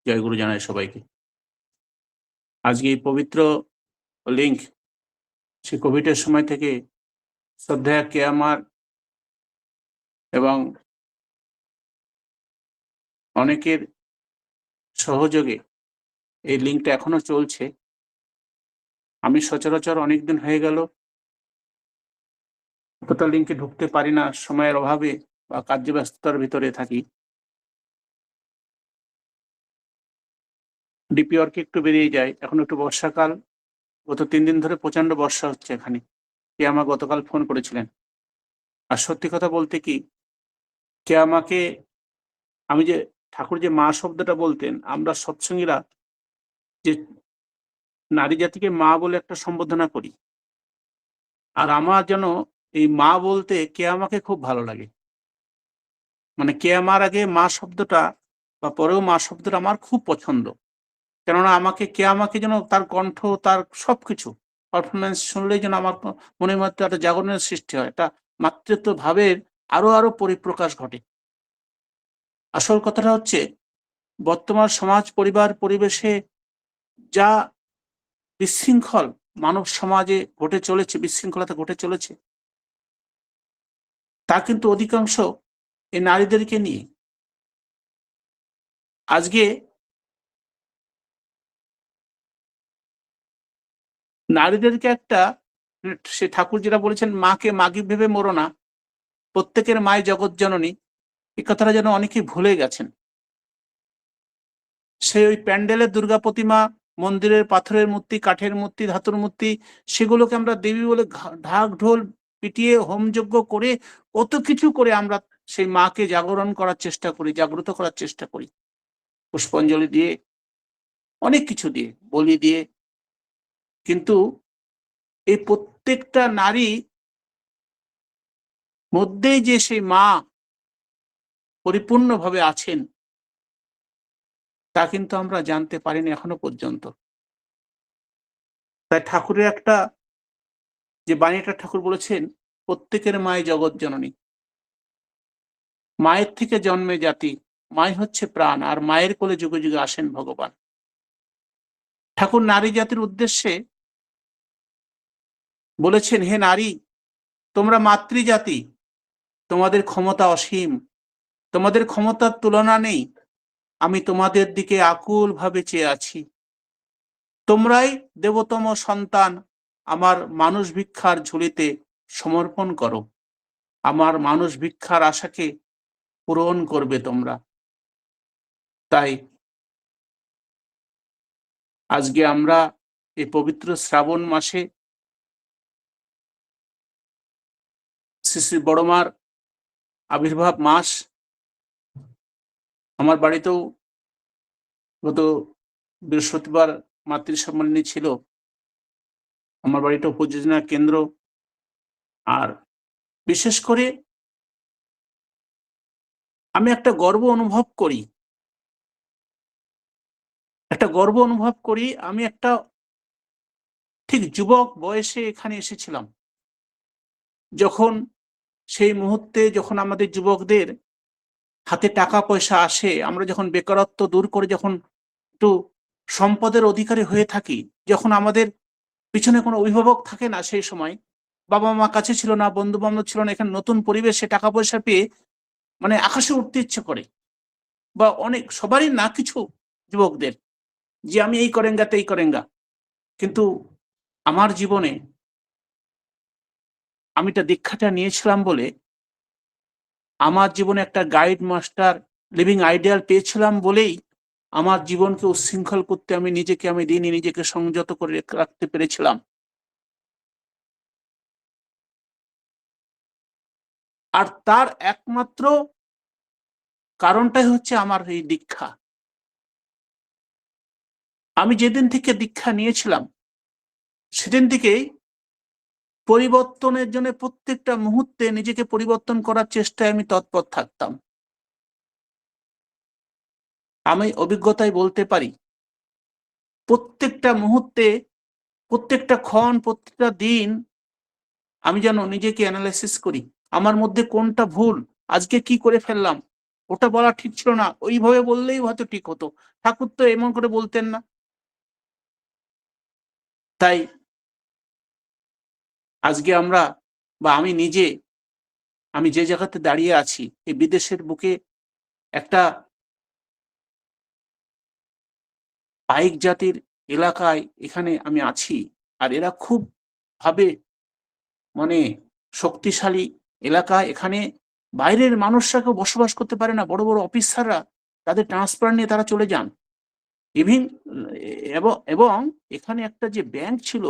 জয়গুরু জানাই সবাইকে। আজকে এই পবিত্র লিঙ্ক সে কোভিডের সময় থেকে শ্রদ্ধেয় কেয়ামার এবং অনেকের সহযোগে এই লিঙ্কটা এখনো চলছে। আমি সচরাচর অনেকদিন হয়ে গেল অতটা লিঙ্কে ঢুকতে পারি না, সময়ের অভাবে বা কার্যব্যস্ততার ভিতরে থাকি। ডিপি ওয়ার্কে একটু বেরিয়ে যায়, এখন একটু বর্ষাকাল, গত 3 দিন ধরে প্রচন্ড বর্ষা হচ্ছে এখানে। কেয়ামা গতকাল ফোন করেছিলেন। আর সত্যি কথা বলতে কি, কেয়ামাকে আমি যে ঠাকুর যে মা শব্দটা বলতেন, আমরা সৎসঙ্গীরা যে নারী জাতিকে মা বলে একটা সম্বোধনা করি, আর আমার যেন এই মা বলতে কেয়ামাকে খুব ভালো লাগে। মানে কেয়ামার আগে মা শব্দটা বা পরেও মা শব্দটা আমার খুব পছন্দ। কেননা কেয়ামাকে যেন তার কণ্ঠ, তার সবকিছু পারফরম্যান্স শুনলেই যেন আমার মনের মধ্যে একটা জাগরণের সৃষ্টি হয়, একটা মাতৃত্ব ভাবের আরো পরিপ্রকাশ ঘটে। আসল কথাটা হচ্ছে, বর্তমান সমাজ, পরিবার, পরিবেশে যা বিশৃঙ্খল মানব সমাজে ঘটে চলেছে, বিশৃঙ্খলতা ঘটে চলেছে, তা কিন্তু অধিকাংশ এই নারীদেরকে নিয়ে। আজকে নারীদেরকে একটা, সে ঠাকুর যেটা বলেছেন, মাকে মাগি ভেবে মরো না, প্রত্যেকের মায় জগৎ জননী, এই কথাটা যেন অনেকেই ভুলে গেছেন। সেই ওই প্যান্ডেলের দুর্গা প্রতিমা, মন্দিরের পাথরের মূর্তি, কাঠের মূর্তি, ধাতুর মূর্তি, সেগুলোকে আমরা দেবী বলে ঢাক ঢোল পিটিয়ে হোমযজ্ঞ করে কত কিছু করে আমরা সেই মাকে জাগরণ করার চেষ্টা করি, জাগ্রত করার চেষ্টা করি, পুষ্পাঞ্জলি দিয়ে, অনেক কিছু দিয়ে, বলি দিয়ে। কিন্তু এই প্রত্যেকটা নারী মধ্যেই যে সেই মা পরিপূর্ণভাবে আছেন, তা কিন্তু আমরা জানতে পারিনি এখনো পর্যন্ত। তাই ঠাকুরের একটা যে বাণীটা ঠাকুর বলেছেন, প্রত্যেকের মায় জগৎ জননী, মায়ের থেকে জন্মে জাতি, মাই হচ্ছে প্রাণ, আর মায়ের কোলে যুগে যুগে আসেন ভগবান। ঠাকুর নারী জাতির উদ্দেশ্যে বলেছেন, হে নারী, তোমরা মাতৃজাতি, তোমাদের ক্ষমতা অসীম, তোমাদের ক্ষমতার তুলনা নেই, আমি তোমাদের দিকে আকুল ভাবে চেয়ে আছি। তোমরাই দেবতম সন্তান, আমার মানুষ ভিক্ষার ঝুলিতে সমর্পণ করো, আমার মানুষ ভিক্ষার আশাকে পূরণ করবে তোমরা। তাই আজকে আমরা এই পবিত্র শ্রাবণ মাসে শ্রী শ্রী বড়মার আবির্ভাব মাস। আমার বাড়িতেও গত বৃহস্পতিবার মাতৃসম্মেলনী ছিল, আমার বাড়িটা উপযোজনা কেন্দ্র। আর বিশেষ করে আমি একটা গর্ব অনুভব করি, আমি একটা ঠিক যুবক বয়সে এখানে এসেছিলাম। যখন সেই মুহূর্তে, যখন আমাদের যুবকদের হাতে টাকা পয়সা আসে, আমরা যখন বেকারত্ব দূর করে যখন একটু সম্পদের অধিকারী হয়ে থাকি, যখন আমাদের পিছনে কোনো অভিভাবক থাকে না, সেই সময় বাবা মা কাছে ছিল না, বন্ধু বান্ধব ছিল না, এখানে নতুন পরিবেশে টাকা পয়সা পেয়ে মানে আকাশে উঠতে ইচ্ছে করে, বা অনেক সবারই না, কিছু যুবকদের, যে আমি এই করেঙ্গা তেই করেঙ্গা। কিন্তু আমার জীবনে আমি দীক্ষাটা নিয়েছিলাম বলে, আমার জীবনে একটা গাইড মাস্টার লিভিং আইডিয়াল পেয়েছিলাম বলেই আমার জীবনকে উচ্ছৃঙ্খল করতে আমি নিজেকে সংযত করে রাখতে পেরেছিলাম। আর তার একমাত্র কারণটাই হচ্ছে আমার এই দীক্ষা। আমি যেদিন থেকে দীক্ষা নিয়েছিলাম, সেদিন থেকেই পরিবর্তনের জন্য প্রত্যেকটা মুহূর্তে নিজেকে পরিবর্তন করার চেষ্টায় আমি তৎপর থাকতাম। আমি অভিজ্ঞতায় বলতে পারি, প্রত্যেকটা মুহূর্তে, প্রত্যেকটা ক্ষণ, প্রত্যেকটা দিন আমি যেন নিজেকে অ্যানালাইসিস করি, আমার মধ্যে কোনটা ভুল, আজকে কি করে ফেললাম, ওটা বলা ঠিক ছিল না, ওইভাবে বললেই হয়তো ঠিক হতো। ঠাকুর তো এমন করে বলতেন না। তাই আজকে আমরা বা আমি নিজে, আমি যে জায়গাতে দাঁড়িয়ে আছি এই বিদেশের বুকে একটা পাইক জাতির এলাকায় এখানে আমি আছি। আর এরা খুব ভাবে মানে শক্তিশালী এলাকা। এখানে বাইরের মানুষরা কেউ বসবাস করতে পারে না। বড়, বড় অফিসাররা তাদের ট্রান্সফার নিয়ে তারা চলে যান। ইভিন এবং এখানে একটা যে ব্যাংক ছিল,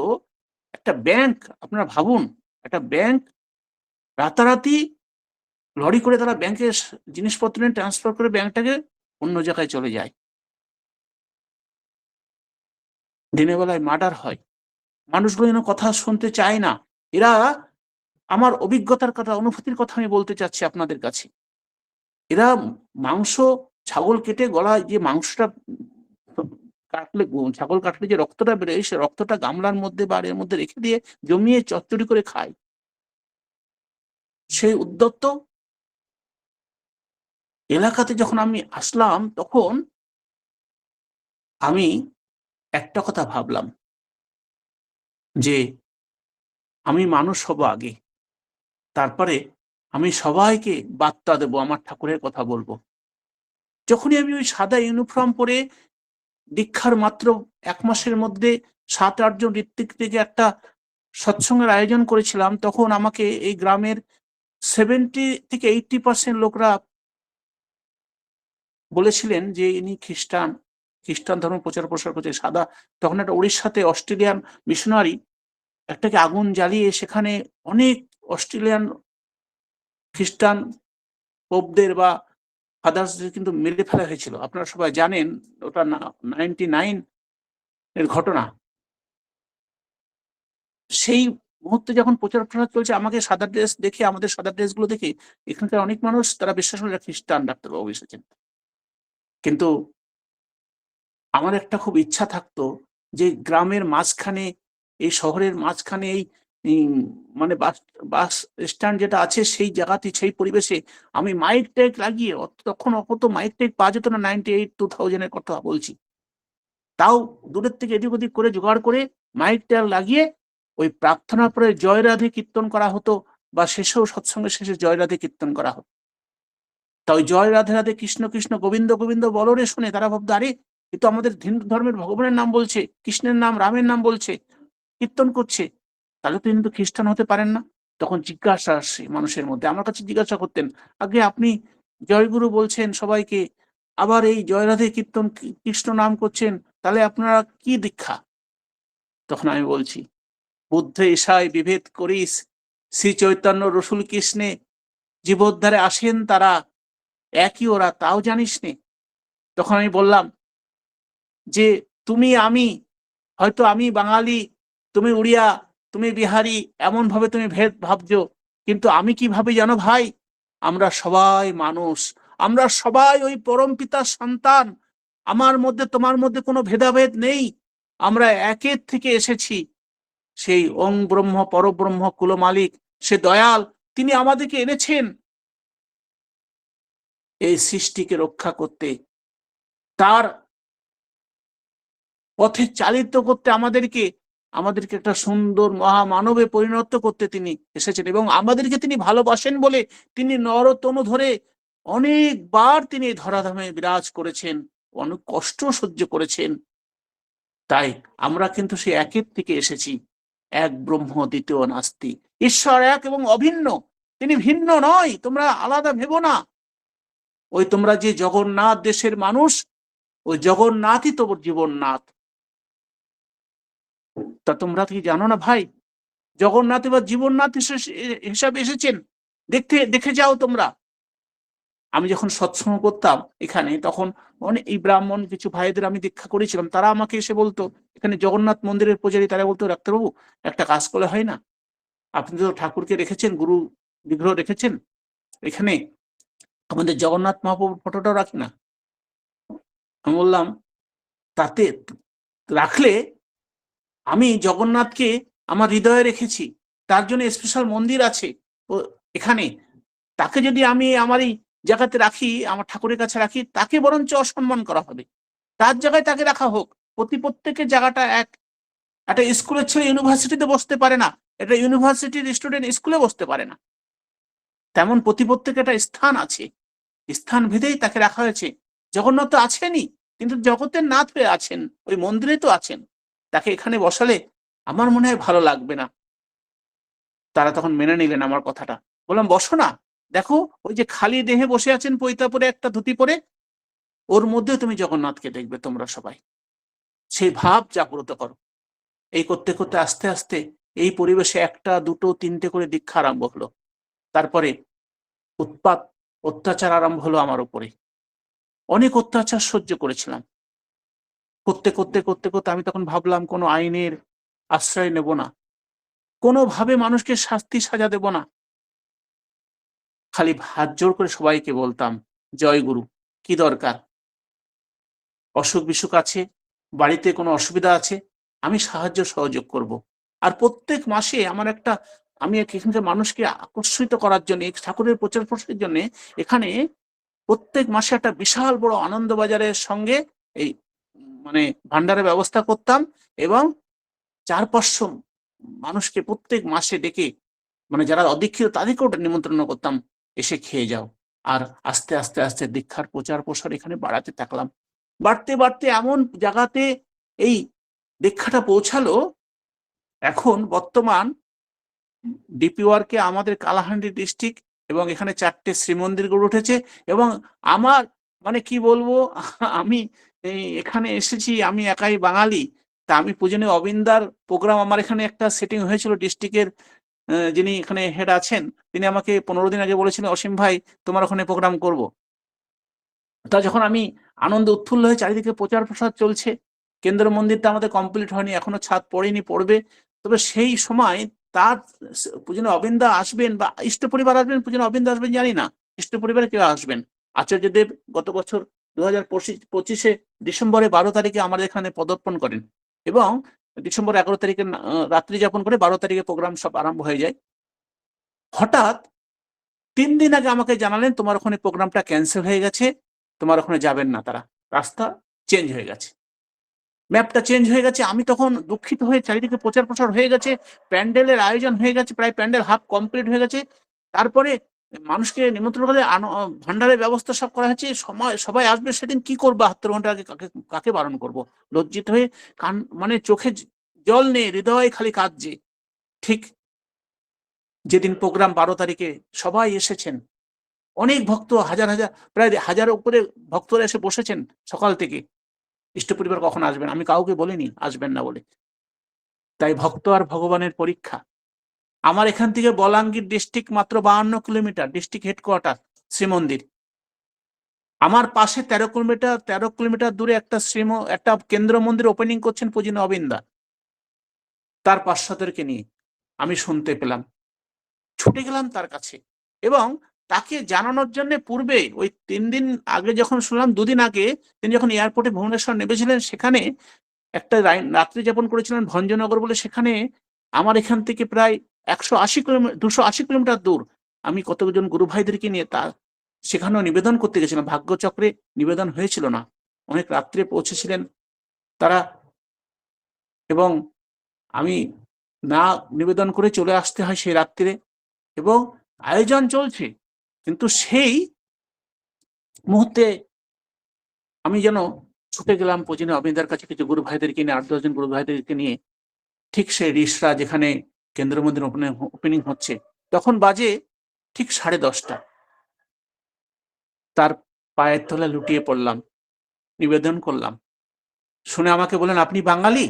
একটা ব্যাংক আপনারা ভাবুন, একটা ব্যাংক রাতারাতি লরি করে তারা ব্যাংকের জিনিসপত্র নিয়ে ট্রান্সফার করে ব্যাংকটাকে অন্য জায়গায় চলে যায়। দিনের বেলায় মার্ডার হয়। মানুষগুলো যেন কথা শুনতে চায় না। এরা, আমার অভিজ্ঞতার কথা, অনুভূতির কথা আমি বলতে চাচ্ছি আপনাদের কাছে। এরা মাংস, ছাগল কেটে গলায় যে মাংসটা কাটলে, ছাগল কাটলে যে রক্তটা বেরোয়, সে রক্তটা গামলার মধ্যে বা এর মধ্যে রেখে দিয়ে জমিয়ে চচ্চড়ি করে খায়। সেই উদ্যত্ত এলাকাতে যখন আমি আসলাম, তখন আমি একটা কথা ভাবলাম যে আমি মানুষ হব আগে, তারপরে আমি সবাইকে বার্তা দেব, আমার ঠাকুরের কথা বলবো। যখনই আমি ওই সাদা ইউনিফর্ম পরে দীক্ষার মাত্র ১ মাসের মধ্যে ৭-৮ জন ঋত্বিক থেকে একটা সৎসঙ্গের আয়োজন করেছিলাম, তখন আমাকে এই গ্রামের 70 থেকে 80% লোকরা বলেছিলেন যে ইনি খ্রিস্টান, খ্রিস্টান ধর্ম প্রচার প্রসার করছে। সাদা, তখন একটা উড়িষ্যাতে অস্ট্রেলিয়ান মিশনারি একটাকে আগুন জ্বালিয়ে সেখানে অনেক অস্ট্রেলিয়ান খ্রিস্টান পোপদের বা ফাদার্সদের কিন্তু মেরে ফেলা হয়েছিল। আপনারা সবাই জানেন, ওটা 99 এর ঘটনা। সেই মুহূর্তে যখন প্রচার প্রসার চলছে, আমাকে সাদা ড্রেস দেখে, আমাদের সাদা ড্রেসগুলো দেখে এখানকার অনেক মানুষ তারা বিশ্বাস করে এরা খ্রিস্টান ডাক্তারবাবু এসেছেন। কিন্তু আমার একটা খুব ইচ্ছা থাকতো যে গ্রামের মাঝখানে, এই শহরের মাঝখানে এই উম মানে বাস বাস স্ট্যান্ড যেটা আছে সেই জায়গাতে, সেই পরিবেশে আমি মাইক টাইক লাগিয়ে, তখন অত মাইক টাইক পাওয়া যেত না, 98-2000 এর কথা বলছি। তাও দূরের থেকে এদিক ওদিক করে জোগাড় করে মাইক টাইক লাগিয়ে ওই প্রার্থনার পরে জয় রাধে কীর্তন করা হতো, বা শেষেও সৎসঙ্গের শেষে জয় রাধে কীর্তন করা হতো। তা ওই জয় রাধে রাধে কৃষ্ণ কৃষ্ণ গোবিন্দ গোবিন্দ বলো রে শুনে তারা ভাবতো, আরে এ তো আমাদের হিন্দু ধর্মের ভগবানের নাম বলছে, কৃষ্ণের নাম, রামের নাম বলছে, কীর্তন করছে, তাহলে তো কিন্তু খ্রিস্টান হতে পারেন না। তখন জিজ্ঞাসা আসে মানুষের মধ্যে, আমার কাছে জিজ্ঞাসা করতেন, আগে আপনি জয়গুরু বলছেন সবাইকে, আবার এই জয় রাধে কীর্তন কৃষ্ণ নাম করছেন, তাহলে আপনারা কি দীক্ষা? তখন আমি বলছি, বুদ্ধে ঈশায় বিভেদ করিস, শ্রী চৈতন্য রসুল কৃষ্ণে জীবোদ্ধারে আসেন তারা, একই ওরা, তাও জানিস নে? তখন আমি বললাম যে তুমি আমি, হয়তো আমি বাঙালি, তুমি উড়িয়া, তুমি বিহারি, এমন ভাবে তুমি ভেদ ভাবছো, কিন্তু আমি কিভাবে জানো ভাই, আমরা সবাই মানুষ, আমরা সবাই ওই পরম পিতার সন্তান, আমার মধ্যে তোমার মধ্যে কোনো ভেদাভেদ নেই, আমরা একের থেকে এসেছি। সেই ওং ব্রহ্ম পরব্রহ্ম কুল মালিক, সে দয়াল, তিনি আমাদেরকে এনেছেন এই সৃষ্টিকে রক্ষা করতে, তার পথে চালিত করতে, আমাদেরকে আমাদেরকে একটা সুন্দর মহামানবে পরিণত করতে তিনি এসেছেন, এবং আমাদেরকে তিনি ভালোবাসেন বলে তিনি নরতনু ধরে অনেকবার তিনি ধরাধামে বিরাজ করেছেন, অনেক কষ্ট সহ্য করেছেন। তাই আমরা কিন্তু সেই একের থেকে এসেছি, এক ব্রহ্ম দ্বিতীয় নাস্তি, ঈশ্বর এক এবং অভিন্ন, তিনি ভিন্ন নয়, তোমরা আলাদা ভেবো না। ওই তোমরা যে জগন্নাথ দেশের মানুষ, ওই জগন্নাথই তোমার জীবননাথ। তা তোমরা কি জানো না ভাই, জগন্নাথ এবার জীবননাথ হিসাবে এসেছেন, দেখে যাও তোমরা। আমি যখন সৎসঙ্গ করতাম এখানে, তখন অনেক এই ব্রাহ্মণ কিছু ভাইদের আমি দীক্ষা করেছিলাম, তারা আমাকে এসে বলতো, এখানে জগন্নাথ মন্দিরের পূজারী, তারা বলতো, ডাক্তারবাবু একটা কাজ করলে হয় না, আপনি তো ঠাকুরকে রেখেছেন, গুরু বিগ্রহ রেখেছেন, এখানে আমাদের জগন্নাথ মহাপ্রভুর ফটোটাও রাখি না? আমি বললাম, তাতে রাখলে আমি জগন্নাথকে আমার হৃদয়ে রেখেছি, তার জন্য স্পেশাল মন্দির আছে এখানে, তাকে যদি আমি আমার এই জায়গাতে রাখি, আমার ঠাকুরের কাছে রাখি, তাকে বরঞ্চ অসম্মান করা হবে। তার জায়গায় তাকে রাখা হোক। প্রত্যেকের জায়গাটা এক। একটা স্কুলের ছেলে ইউনিভার্সিটিতে বসতে পারে না, একটা ইউনিভার্সিটির স্টুডেন্ট স্কুলে বসতে পারে না। তেমন প্রত্যেকের একটা স্থান আছে, স্থান ভেদেই তাকে রাখা হয়েছে। জগন্নাথ তো আছেনই, কিন্তু জগতের নাথ হয়ে আছেন, ওই মন্দিরে তো আছেন। তাকে এখানে বসালে আমার মনে হয় ভালো লাগবে না। তারা তখন মেনে নিলেন আমার কথাটা। বললাম, বসো না, দেখো ওই যে খালি দেহে বসে আছেন পৈতা পরে, একটা ধুতি পরে, ওর মধ্যে তুমি জগন্নাথকে দেখবে তোমরা সবাই। সেই ভাব জাগ্রত করো। এই করতে করতে আস্তে আস্তে এই পরিবেশে একটা, দুটো, তিনটে করে দীক্ষা আরম্ভ হলো। তারপরে উৎপাত, অত্যাচার আরম্ভ হলো আমার উপরে। অনেক অত্যাচার সহ্য করেছিলাম। করতে করতে করতে করতে আমি তখন ভাবলাম, কোনো আইনের আশ্রয় নেব না, কোনোভাবে মানুষকে শাস্তি সাজা দেব না। খালি হাত জোর করে সবাইকে বলতাম, জয় গুরু, কি দরকার, অসুখ বিসুখ আছে, বাড়িতে কোনো অসুবিধা আছে, আমি সাহায্য সহযোগ করব। আর প্রত্যেক মাসে আমার একটা, আমি এখানকার মানুষকে আকর্ষিত করার জন্য, ঠাকুরের প্রচার প্রসারের জন্য এখানে প্রত্যেক মাসে একটা বিশাল বড় আনন্দবাজারের সঙ্গে এই মানে ভান্ডারের ব্যবস্থা করতাম, এবং 400-500 মানুষকে প্রত্যেক মাসে ডেকে, মানে যারা অদীক্ষিত তাদেরকেও নিমন্ত্রণ করতাম, এসে খেয়ে যাও। আর আস্তে আস্তে আস্তে দীক্ষার প্রচার প্রসার এখানে বাড়াতে থাকলাম। বাড়তে বাড়তে এমন জায়গাতে এই দীক্ষাটা পৌঁছালো, এখন বর্তমান ডিপি ওয়ার্কে আমাদের কালাহান্ডি ডিস্ট্রিক্ট এবং এখানে 4টে শ্রীমন্দির গড়ে উঠেছে। এবং আমার মানে কি বলবো, আমি এখানে এসেছি, আমি একাই বাঙালি, তা আমি পূজনীয় অবিন্দার প্রোগ্রাম, আমার এখানে একটা সেটিং হয়েছিল ডিস্ট্রিক্টের, যিনি এখানে হেড আছেন, তিনি আমাকে 15 দিন আগে বলেছিলেন, অসীম ভাই তোমার ওখানে প্রোগ্রাম করব। তা যখন আমি আনন্দ উৎফুল্ল হয়ে, চারিদিকে প্রচার প্রসার চলছে, কেন্দ্র মন্দিরটা আমাদের কমপ্লিট হয়নি, এখনো ছাদ পড়েনি, পড়বে। তবে সেই সময় তার পূজনীয় অবিন্দা আসবেন, বা ইষ্ট পরিবার আসবেন, পূজনীয় অবিন্দা আসবেন জানি না, ইষ্ট পরিবারে কেউ আসবেন। আচার্যদেব গত বছর 2025 ডিসেম্বরে 12 তারিখে আমাদের এখানে পদার্পণ করেন, এবং ডিসেম্বর 11 তারিখে রাত্রি যাপন করে 12 তারিখে প্রোগ্রাম সব আরম্ভ হয়ে যায়। হঠাৎ 3 দিন আগে আমাকে জানালেন, তোমার ওখানে প্রোগ্রামটা ক্যান্সেল হয়ে গেছে, তোমার ওখানে যাবেন না তারা, রাস্তা চেঞ্জ হয়ে গেছে, ম্যাপটা চেঞ্জ হয়ে গেছে। আমি তখন দুঃখিত হয়ে, চারিদিকে প্রচার প্রসার হয়ে গেছে, প্যান্ডেলের আয়োজন হয়ে গেছে, প্রায় প্যান্ডেল হাফ কমপ্লিট হয়ে গেছে। তারপরে মানুষকে নিমন্ত্রণ করে ভান্ডারের ব্যবস্থা সব করা হয়েছে, সবাই আসবে, সেদিন কি করবো, 72 ঘন্টা আগে কাকে বারণ করব। লজ্জিত হয়ে মানে চোখে জল নেই, হৃদয় খালি কাঁদছে। ঠিক যেদিন প্রোগ্রাম 12 তারিখে সবাই এসেছেন, অনেক ভক্ত, হাজার হাজার, প্রায় 1000 উপরে ভক্তরা এসে বসেছেন সকাল থেকে। ইষ্ট পরিবার কখন আসবেন, আমি কাউকে বলিনি আসবেন না বলে। তাই ভক্ত আর ভগবানের পরীক্ষা। আমার এখান থেকে বলাঙ্গীর ডিস্ট্রিক্ট মাত্র 52 কিলোমিটার, ডিস্ট্রিক্ট হেডকোয়ার্টার শ্রীমন্দির। আমার পাশে 13 কিলোমিটার দূরে একটা কেন্দ্র মন্দির ওপেনিং করছেন পূজনীয় অবিন্দা, তার পার্শ্বদেরকে নিয়ে। আমি শুনতে পেলাম, ছুটে গেলাম তার কাছে, এবং তাকে জানানোর জন্য পূর্বে ওই 3 দিন আগে যখন শুনলাম, 2 দিন আগে তিনি যখন এয়ারপোর্টে ভুবনেশ্বর নেমেছিলেন, সেখানে একটা রাত্রি যাপন করেছিলেন ভঞ্জনগর বলে, সেখানে আমার এখান থেকে প্রায় 280 কিলোমিটার দূর। আমি কতজন গুরু ভাইদেরকে নিয়ে সেখানেও নিবেদন করতে গেছিলাম। ভাগ্যচক্রে নিবেদন হয়েছিল না, অনেক রাত্রে পৌঁছেছিলেন তারা, এবং আমি না নিবেদন করে চলে আসতে হয় সেই রাত্রিরে, এবং আয়োজন চলছে। কিন্তু সেই মুহূর্তে আমি যেন ছুটে গেলাম পূজনীয় অবিন্দার কাছে, কিছু গুরু ভাইদেরকে নিয়ে, 8-10 জন গুরু ভাইদেরকে নিয়ে, ঠিক সেই রিসরা যেখানে কেন্দ্র মন্দির ওপেনিং হচ্ছে, তখন বাজে ঠিক 10:30। তার পায়ের তলা লুটিয়ে পড়লাম, নিবেদন করলাম। শুনে আমাকে বলেন, আপনি বাঙালি?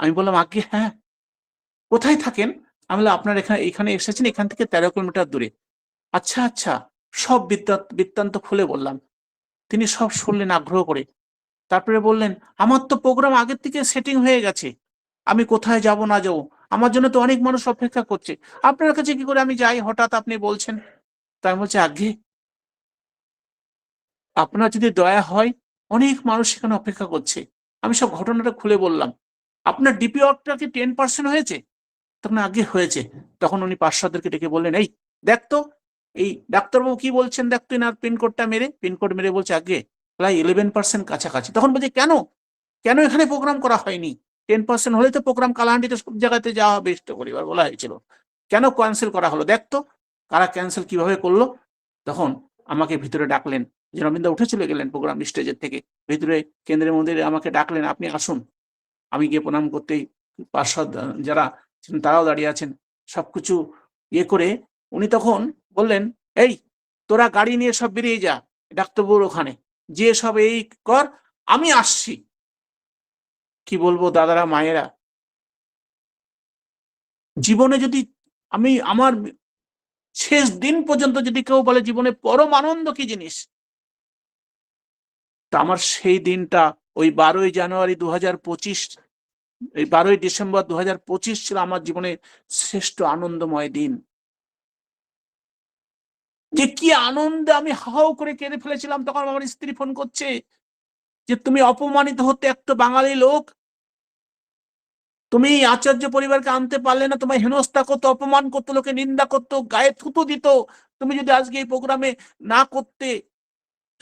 আমি বললাম, আজ্ঞে হ্যাঁ। কোথায় থাকেন? আমি বললাম, আপনার এখানে এসেছেন, এখান থেকে 13 কিলোমিটার দূরে। আচ্ছা আচ্ছা, সব বৃত্তান্ত খুলে বললাম। তিনি সব শুনলেন আগ্রহ করে। তারপরে বললেন, আমার তো প্রোগ্রাম আগের থেকে সেটিং হয়ে গেছে, আমি কোথায় যাব না যাব, আমার জন্য তো অনেক মানুষ অপেক্ষা করছে, আপনার কাছে কি করে আমি যাই, হঠাৎ আপনি বলছেন। তাই বলছে, আজ্ঞে আপনার যদি দয়া হয়, অনেক মানুষ সেখানে অপেক্ষা করছে। আমি সব ঘটনাটা খুলে বললাম। আপনার ডিপি ওয়ার্কটা কি 10% হয়েছে? তখন আগে হয়েছে। তখন উনি পার্শ্বদেরকে ডেকে বললেন, এই দেখ তো, এই ডাক্তারবাবু কি বলছেন দেখ তুই না, পিনকোডটা মেরে, পিনকোড মেরে বলছে আগে প্রায় 11% কাছাকাছি। তখন বলছে কেন কেন এখানে প্রোগ্রাম করা হয়নি? 10% হলে তো প্রোগ্রাম কালাহান্ডিতে সব জায়গাতে যাওয়া হবে, ইষ্ট পরিবার বলা হয়েছিল, কেন ক্যান্সেল করা হলো দেখতো, কারা ক্যান্সেল কিভাবে করলো। তখন আমাকে ভিতরে ডাকলেন, যে রবীন্দ্র উঠে চলে গেলেন প্রোগ্রাম স্টেজের থেকে, ভিতরে কেন্দ্রের মন্দিরে আমাকে ডাকলেন, আপনি আসুন। আমি গিয়ে প্রণাম করতেই পার্ষদ যারা ছিলেন তারাও দাঁড়িয়ে আছেন, সবকিছু ইয়ে করে উনি তখন বললেন, এই তোরা গাড়ি নিয়ে সব বেরিয়ে যা ডাক্তারবাবুর ওখানে, যে সব এই কর, আমি আসছি। কি বলবো দাদারা মায়েরা, জীবনে যদি আমি আমার শেষ দিন পর্যন্ত যদি কেউ বলে জীবনে পরম আনন্দ কি জিনিস, তা আমার সেই দিনটা ওই 12ই জানুয়ারি 2025, এই 12ই ডিসেম্বর 2025 ছিল আমার জীবনে শ্রেষ্ঠ আনন্দময় দিন। যে কি আনন্দে আমি হাও করে কেঁদে ফেলেছিলাম। তখন আমার স্ত্রী ফোন করছে যে তুমি অপমানিত হতে একটা বাঙালি লোক, তুমি আচার্য পরিবারকে আনতে পারলে না, তোমায় হেনস্থা করতো, অপমান করতো, লোকে নিন্দা করতো, গায়ে থুতু দিত, তুমি যদি আজকে এই প্রোগ্রামে না করতে,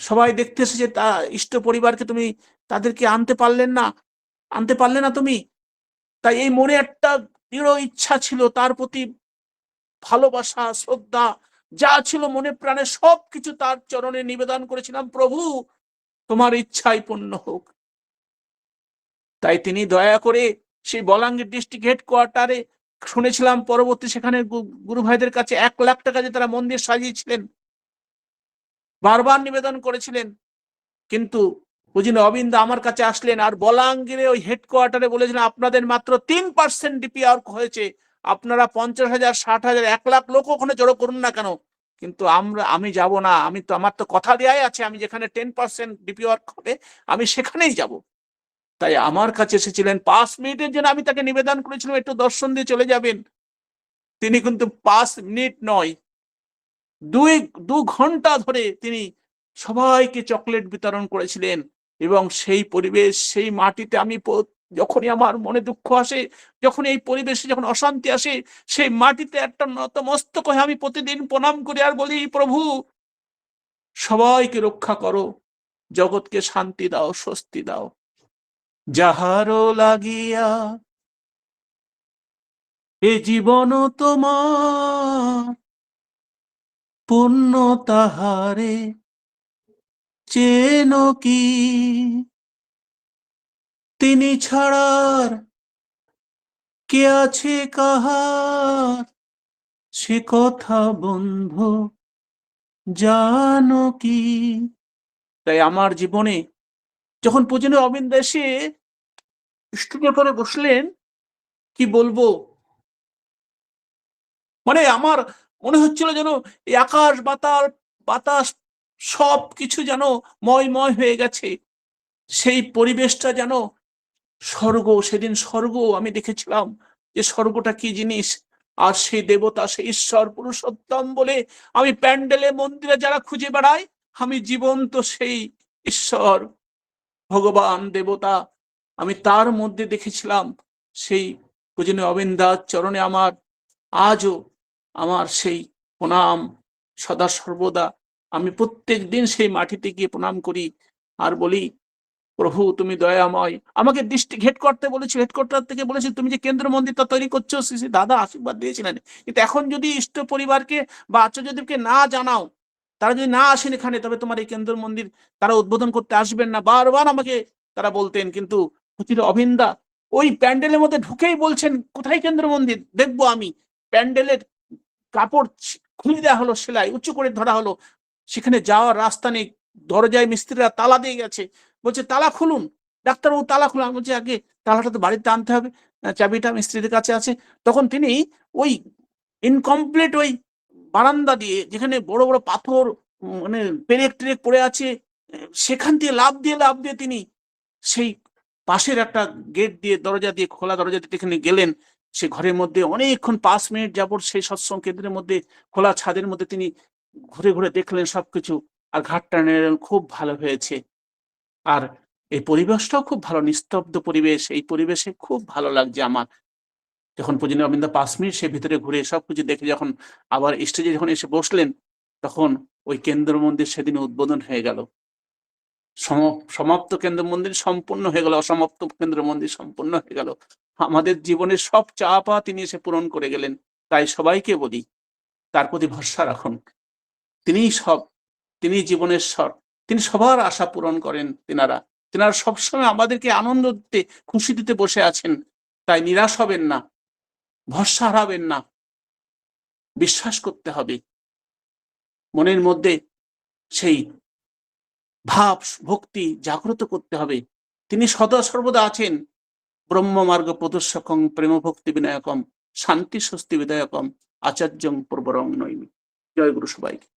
সবাই দেখতে এসেছে তা ইষ্ট পরিবারকে, তুমি তাদেরকে আনতে পারলে না তুমি। তাই এই মনে একটা দৃঢ় ইচ্ছা ছিল, তার প্রতি ভালোবাসা শ্রদ্ধা যা ছিল মনে প্রাণে সবকিছু তার চরণে নিবেদন করেছিলাম, প্রভু তোমার ইচ্ছাই পূর্ণ হোক। তাই তিনি দয়া করে সেই বলাঙ্গীর ডিস্ট্রিক্ট হেডকোয়ার্টারে, শুনেছিলাম পরবর্তী সেখানে গুরু ভাইদের কাছে 1 লাখ টাকা যে তারা মন্দির সাজিয়েছিলেন, বারবার নিবেদন করেছিলেন, কিন্তু বুঝিনি অবিন্দা আমার কাছে আসলেন আর বলাঙ্গীরে ওই হেডকোয়ার্টারে বলেছিলেন আপনাদের মাত্র 3% ডিপিআর হয়েছে, আপনারা 50,000 60,000 1 লাখ লোক ওখানে জড়ো করুন না কেন, কিন্তু আমি যাব না, আমি তো আমার তো কথা দেয়াই আছে, আমি যেখানে 10% ডিপিআর হবে আমি সেখানেই যাব। তাই আমার কাছে এসেছিলেন, 5 মিনিটের জন্য আমি তাকে নিবেদন করেছিলাম একটু দর্শন দিয়ে চলে যাবেন, তিনি কিন্তু 5 মিনিট নয়, 2 ঘন্টা ধরে তিনি সবাইকে চকলেট বিতরণ করেছিলেন। এবং সেই পরিবেশ, সেই মাটিতে আমি যখনই আমার মনে দুঃখ আসে, যখন এই পরিবেশে যখন অশান্তি আসে, সেই মাটিতে একটা নতমস্তক হয়ে আমি প্রতিদিন প্রণাম করি আর বলি, প্রভু সবাইকে রক্ষা করো, জগৎকে শান্তি দাও, স্বস্তি দাও। যাহারো লাগিয়া এ জীবন তোমার, পুণ্য তাহারে চেন কি, তিনি ছাড়ার কে আছে কাহার, সে কথা বন্ধু জানো কি। তাই আমার জীবনে যখন পূজনীয় অবিন্দ এসে স্টুডিও করে বসলেন, কি বলবো, মানে আমার মনে হচ্ছিল যেন এই আকাশ বাতাস সব কিছু যেন ময় হয়ে গেছে, সেই পরিবেশটা যেন স্বর্গ। সেদিন স্বর্গ আমি দেখেছিলাম, যে স্বর্গটা কি জিনিস। আর সেই দেবতা, সেই ঈশ্বর পুরুষোত্তম বলে আমি প্যান্ডেলে মন্দিরে যারা খুঁজে বেড়াই, আমি জীবন্ত সেই ঈশ্বর ভগবান দেবতা আমি তার মধ্যে দেখেছিলাম। সেই পূজনীয় অবিন্দার চরণে আমার আজও আমার সেই প্রণাম সদা সর্বদা। আমি প্রত্যেক দিন সেই মাটিতে গিয়ে প্রণাম করি আর বলি, প্রভু তুমি দয়াময়। আমাকে ডিস্ট্রিক্ট হেডকোয়ার্টার বলেছিল, হেডকোয়ার্টার থেকে বলেছিল তুমি যে কেন্দ্র মন্দিরটা তৈরি করছো, শ্রী দাদা আশীর্বাদ দিয়েছিলেন, কিন্তু এখন যদি ইষ্ট পরিবারকে বা আচার্যদেবকে না জানাও, তারা যদি না আসেন এখানে, তবে তোমার এই কেন্দ্র মন্দির তারা উদ্বোধন করতে আসবেন না, বারবার আমাকে তারা বলতেন। কিন্তু অভিন্দা ওই প্যান্ডেলের মধ্যে ঢুকেই বলছেন, কোথায় কেন্দ্র মন্দির দেখবো আমি। প্যান্ডেলের কাপড় খুলে দেওয়া হলো, সেলাই উঁচু করে ধরা হলো, সেখানে যাওয়ার রাস্তা নেই, দরজায় মিস্ত্রিরা তালা দিয়ে গেছে, বলছে তালা খুলুন, ডাক্তারবাবু তালা খুলুন। আমি বলছি আগে তালাটা তো বাড়িতে আনতে হবে, চাবিটা মিস্ত্রিদের কাছে আছে। তখন তিনি ওই ইনকমপ্লিট ওই বারান্দা দিয়ে, যেখানে বড় বড় পাথর মানে পেরেক টেরেক পড়ে আছে, সেখান দিয়ে লাফ দিয়ে তিনি সেই পাশের একটা গেট দিয়ে, দরজা দিয়ে, খোলা দরজা দিয়ে এখানে গেলেন। সে ঘরের মধ্যে অনেকক্ষণ 5 মিনিট যাবত সেই সৎসঙ্গ কেন্দ্রের মধ্যে খোলা ছাদের মধ্যে তিনি ঘুরে ঘুরে দেখলেন সবকিছু, আর ঘাটটা নেড়লেন, খুব ভালো হয়েছে। আর এই পরিবেশটাও খুব ভালো, নিস্তব্ধ পরিবেশ, এই পরিবেশে খুব ভালো লাগছে আমার। যখন পূজনীয় অবিন্দ 5 মিনিট সে ভিতরে ঘুরে সবকিছু দেখে যখন আবার স্টেজে যখন এসে বসলেন, তখন ওই কেন্দ্র মন্দির সেদিন উদ্বোধন হয়ে গেল। সমাপ্ত কেন্দ্র মন্দির সম্পূর্ণ হয়ে গেল, অসমাপ্ত কেন্দ্র মন্দির সম্পূর্ণ হয়ে গেল। আমাদের জীবনের সব চাওয়া তিনি এসে পূরণ করে গেলেন। তাই সবাইকে বলি, তার প্রতি ভরসা রাখুন। তিনিই সব, তিনি জীবনের স্বর, তিনি সবার আশা পূরণ করেন। তেনারা সবসময় আমাদেরকে আনন্দ দিতে, খুশি দিতে বসে আছেন। তাই নিরাশ হবেন না, ভরসা হারাবেন না, বিশ্বাস করতে হবে। মনের মধ্যে সেই ভাব ভক্তি জাগ্রত করতে হবে। তিনি সদা সর্বদা আছেন। ব্রহ্মমার্গ প্রদর্শকং প্রেম ভক্তি বিনায়কম শান্তি স্বস্তি বিধায়কম আচার্যং পূর্বরং নৈমি। জয় গুরু সবাইকে।